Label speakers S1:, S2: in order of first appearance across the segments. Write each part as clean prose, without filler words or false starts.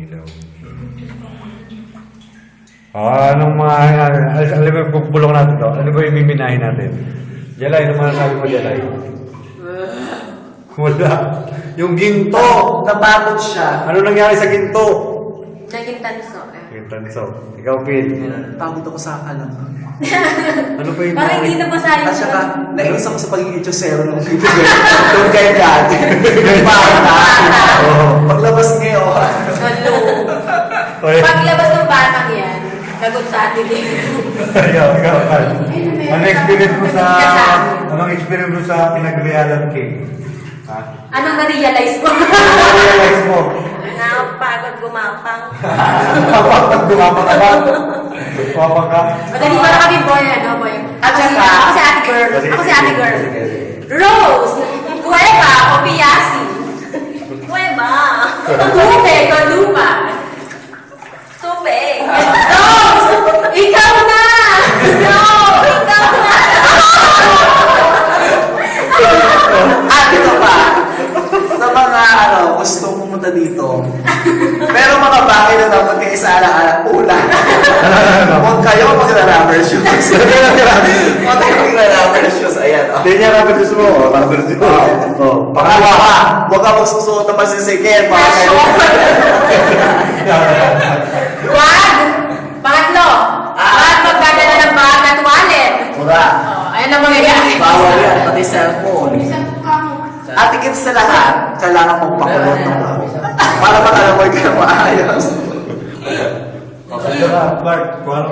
S1: ilaw. Anong mga, alam mo, pupulong natin to. Ano ba yung biminahin natin? Jalay, ano mga sabi mo, Jalay? Wala. Yung ginto!
S2: Natakot siya.
S1: Ano nangyari sa ginto?
S3: Naging tanso.
S1: Ginto. Ikaw, Phil.
S2: Takot ako sa alam.
S1: Ano pa yung
S3: Parang hindi na basahin
S2: At saka,
S3: siya.
S2: nainis ako sa pagiging ichosero nung doon kayo dati. Bata. Paglabas ngayon.
S3: Hello.
S1: Oy.
S3: Paglabas ng batang yan, lagot sa atin din.
S1: Ikaw, Carl. Anong experience mo sa pinag-realan cake? Ha?
S3: Anong na-realize mo?
S1: Na-realize mo?
S3: Nakapagod gumapang.
S1: Kapag gumapang ka ba? Gumapang ka?
S3: Madali pa na kami boy, boy.
S2: At saka,
S3: Ako si ate girl. Ako si ate girl. Rose, Cueva, o Piasi. Cueva. Tubig o lupa. Tubig. Rose, ikaw na! No, ikaw na!
S2: at ito pa, sa mga gustong pumunta dito, pero mga bagay na dapat kayo sa alang-alang ulan. Huwag kayo magla-rubber shoes. Huwag kayo magla-rubber shoes. Ayan.
S1: Hindi niya rubber shoes mo. Rubber shoes mo.
S2: Pangalawa, huwag ka magsusuot na masisikil. Baka kayo.
S3: Wag! Pangatlo, wag magdadala ng bag at wallet.
S2: Mura.
S3: Ayan ang mangyayari.
S2: Bawal yan, pati cellphone. At higit sa lahat, kailangan mong pakulot ng buhok. Para makalamoy ka na maayos.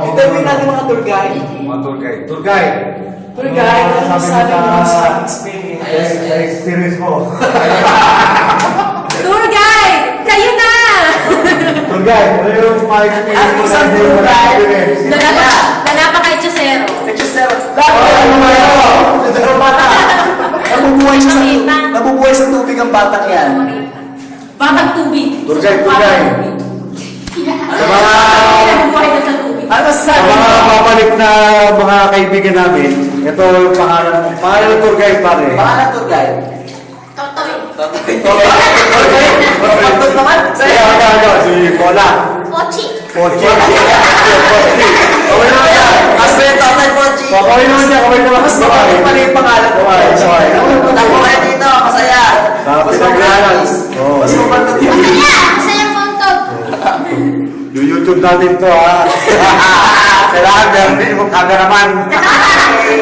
S2: Interview natin mga tour guide.
S1: Mga tour guide. Tour guide.
S2: Tour guide, ano sabi mo sa experience?
S1: Experience mo.
S3: Tour guide! Kayo na!
S1: Tour guide, ano yung ma-experience
S2: At
S1: mo
S2: isang
S1: na
S2: tour guide.
S3: Napaka-itsosero.
S2: Echosero. Nabubuhay sa tubig ang batang yan.
S3: Batang tubig.
S1: Tour guide, tour guide. Sa mga,
S3: Nabubuhay na sa tubig.
S2: Ano
S1: sa
S2: sabi
S1: mga
S2: mo?
S1: babalik na mga kaibigan namin, ito yung pangalan mo. Pangalan ng tour guide, pare.
S2: Pangalan tour guide?
S3: Totoy.
S2: Pagtog naman.
S1: Si Paula.
S3: Pochi.
S1: Pochi.
S2: Okay naman yan. As may tatay po, G.
S1: Kawin naman siya, kawin naman.
S2: Mas mabalik pa rin yung pangalan ko.
S1: Okay.
S2: Ako kayo dito, masaya.
S1: Sa
S2: Mas
S1: pinaglalan.
S2: mabalik.
S1: Oo.
S2: Mas mabalik yung
S3: Masayang montog.
S1: Yung YouTube natin to, ha? Kailangan meron din yung cameraman.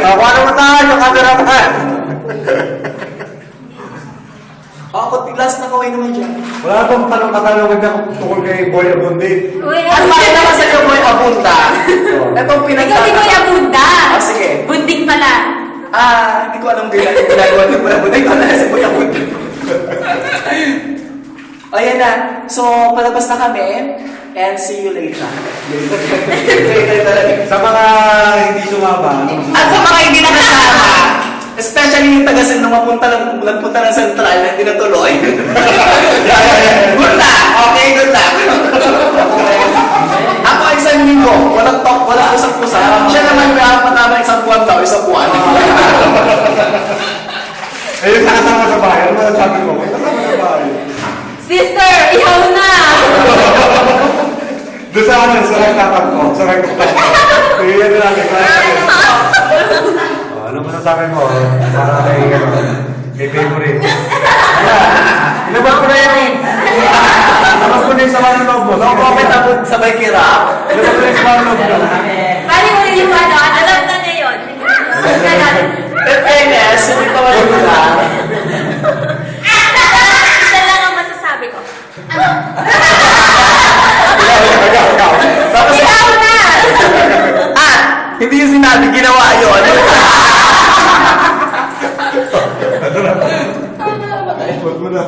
S1: Ako ano mo tayo, yung cameraman.
S2: Ako, tiglas na kaway naman dyan.
S1: Wala bang tanong-katanong na tungkol kay Boy Abundi?
S2: At bakit naman sa iyo mo yung abunda? Itong
S3: Ikaw
S2: pinagtataka.
S3: si Kuya Bunda.
S2: Sige.
S3: Bunting pala.
S2: Hindi ko alam ginagawa ng Kuya Bunda. Ikaw na sa Kuya Bunda. Ayan na. So, palabas na kami. And see you later. Later talaga.
S1: Sa mga hindi sumama,
S2: At sa mga hindi nakasama, especially yung tagasin na nagpunta ng Central na hindi natuloy. Good luck! Okay, good luck. Ako isang linggo, walang talk, walang usap-usap. Siya naman patama isang buwan daw, isang buwan.
S1: ayun, nakasama sa bahay. Ano ba sabi mo? Nakasama sa bahay.
S3: Sister, ihaw na.
S1: Doon sa ano, sa nagtapat ko. Sa nagtapat ko. Kaya na natin. Ano masasabi mo? Para kay, kay favorite. Ilabas ko na yan. Ilabas ko na yung sama ng loob mo.
S2: No comment abot sabay kirap.
S1: Ilabas ko na yung sama ng loob mo.
S3: Pari mo rin yung ano, alam na niya yun.
S2: In fairness, hindi pa wala nila.
S3: Isa lang ang masasabi ko.
S2: Tapos,
S3: Ihaw na!
S2: hindi yung sinabi, ginawa yun.
S1: Huwag mo na.